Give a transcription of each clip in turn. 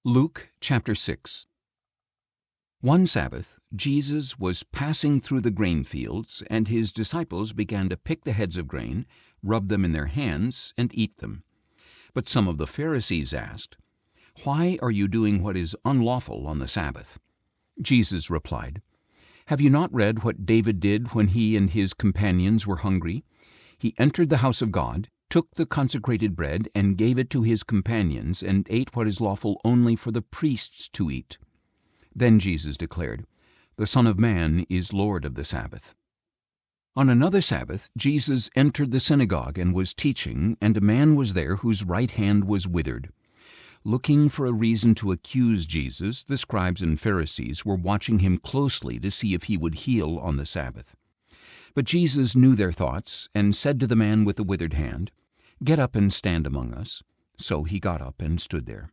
Luke chapter 6. One Sabbath, Jesus was passing through the grain fields, and his disciples began to pick the heads of grain, rub them in their hands, and eat them. But some of the Pharisees asked, "Why are you doing what is unlawful on the Sabbath?" Jesus replied, "Have you not read what David did when he and his companions were hungry? He entered the house of God, took the consecrated bread, and gave it to his companions, and ate what is lawful only for the priests to eat." Then Jesus declared, "The Son of Man is Lord of the Sabbath." On another Sabbath, Jesus entered the synagogue and was teaching, and a man was there whose right hand was withered. Looking for a reason to accuse Jesus, the scribes and Pharisees were watching him closely to see if he would heal on the Sabbath. But Jesus knew their thoughts and said to the man with the withered hand, "Get up and stand among us." So he got up and stood there.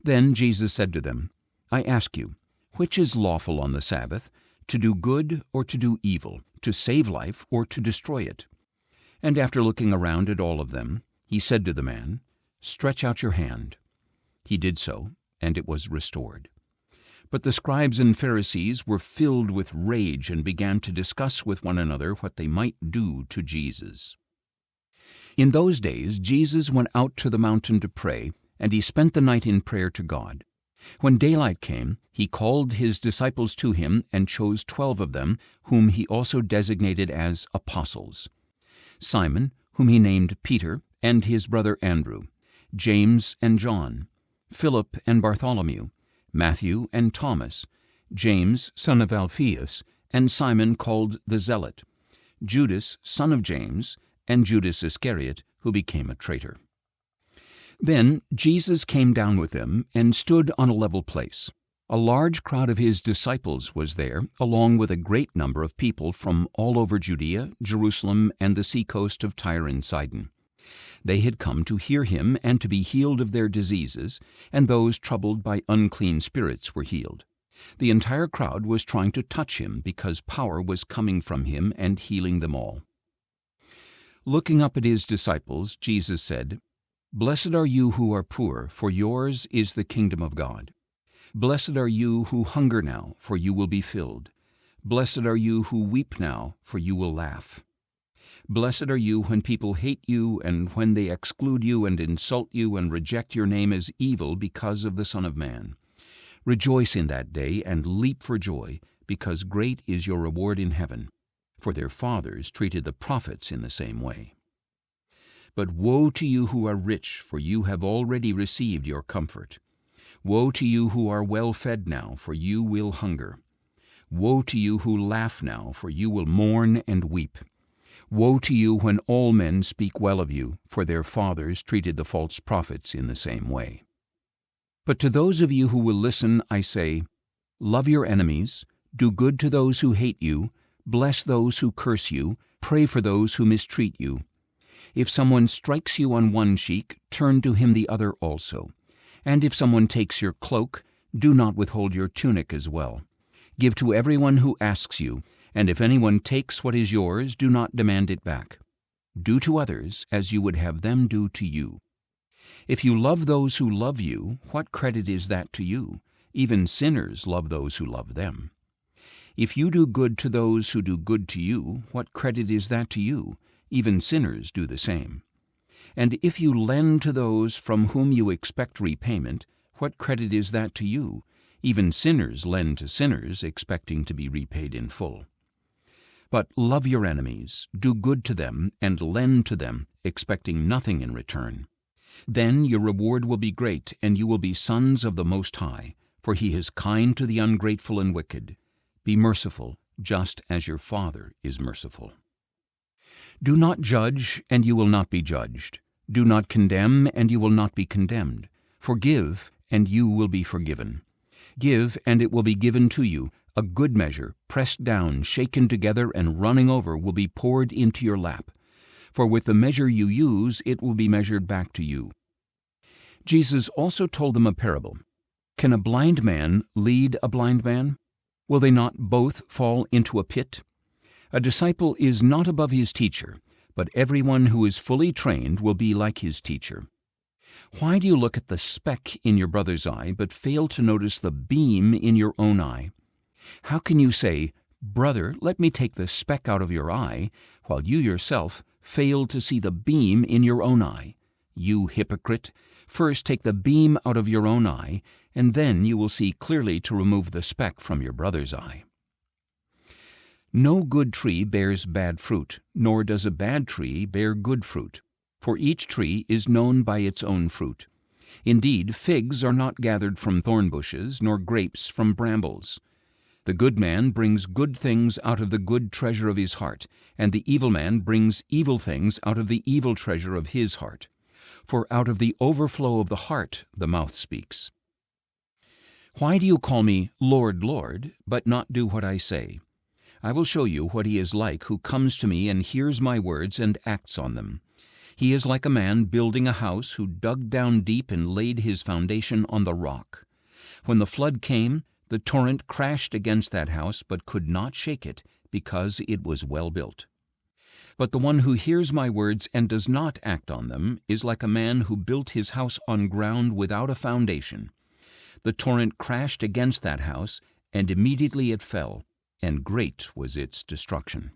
Then Jesus said to them, "I ask you, which is lawful on the Sabbath, to do good or to do evil, to save life or to destroy it?" And after looking around at all of them, he said to the man, "Stretch out your hand." He did so, and it was restored. But the scribes and Pharisees were filled with rage and began to discuss with one another what they might do to Jesus. In those days Jesus went out to the mountain to pray, and he spent the night in prayer to God. When daylight came, he called his disciples to him and chose 12 of them, whom he also designated as apostles: Simon, whom he named Peter, and his brother Andrew, James and John, Philip and Bartholomew, Matthew and Thomas, James son of Alphaeus, and Simon called the Zealot, Judas son of James, and Judas Iscariot, who became a traitor. Then Jesus came down with them and stood on a level place. A large crowd of his disciples was there, along with a great number of people from all over Judea, Jerusalem, and the seacoast of Tyre and Sidon. They had come to hear him and to be healed of their diseases, and those troubled by unclean spirits were healed. The entire crowd was trying to touch him because power was coming from him and healing them all. Looking up at his disciples, Jesus said, "Blessed are you who are poor, for yours is the kingdom of God. Blessed are you who hunger now, for you will be filled. Blessed are you who weep now, for you will laugh. Blessed are you when people hate you, and when they exclude you and insult you and reject your name as evil because of the Son of Man. Rejoice in that day and leap for joy, because great is your reward in heaven. For their fathers treated the prophets in the same way. But woe to you who are rich, for you have already received your comfort. Woe to you who are well fed now, for you will hunger. Woe to you who laugh now, for you will mourn and weep. Woe to you when all men speak well of you, for their fathers treated the false prophets in the same way. But to those of you who will listen, I say, love your enemies, do good to those who hate you, bless those who curse you, pray for those who mistreat you. If someone strikes you on one cheek, turn to him the other also. And if someone takes your cloak, do not withhold your tunic as well. Give to everyone who asks you, and if anyone takes what is yours, do not demand it back. Do to others as you would have them do to you. If you love those who love you, what credit is that to you? Even sinners love those who love them. If you do good to those who do good to you, what credit is that to you? Even sinners do the same. And if you lend to those from whom you expect repayment, what credit is that to you? Even sinners lend to sinners, expecting to be repaid in full. But love your enemies, do good to them, and lend to them, expecting nothing in return. Then your reward will be great, and you will be sons of the Most High, for he is kind to the ungrateful and wicked. Be merciful, just as your Father is merciful. Do not judge, and you will not be judged. Do not condemn, and you will not be condemned. Forgive, and you will be forgiven. Give, and it will be given to you. A good measure, pressed down, shaken together, and running over, will be poured into your lap. For with the measure you use, it will be measured back to you." Jesus also told them a parable. "Can a blind man lead a blind man? Will they not both fall into a pit? A disciple is not above his teacher, but everyone who is fully trained will be like his teacher. Why do you look at the speck in your brother's eye, but fail to notice the beam in your own eye? How can you say, "Brother, let me take the speck out of your eye," while you yourself fail to see the beam in your own eye? You hypocrite, first take the beam out of your own eye, and then you will see clearly to remove the speck from your brother's eye. No good tree bears bad fruit, nor does a bad tree bear good fruit. For each tree is known by its own fruit. Indeed, figs are not gathered from thorn bushes, nor grapes from brambles. The good man brings good things out of the good treasure of his heart, and the evil man brings evil things out of the evil treasure of his heart. For out of the overflow of the heart the mouth speaks. Why do you call me Lord, Lord, but not do what I say? I will show you what he is like who comes to me and hears my words and acts on them. He is like a man building a house who dug down deep and laid his foundation on the rock. When the flood came, the torrent crashed against that house but could not shake it, because it was well built. But the one who hears my words and does not act on them is like a man who built his house on ground without a foundation. The torrent crashed against that house, and immediately it fell, and great was its destruction.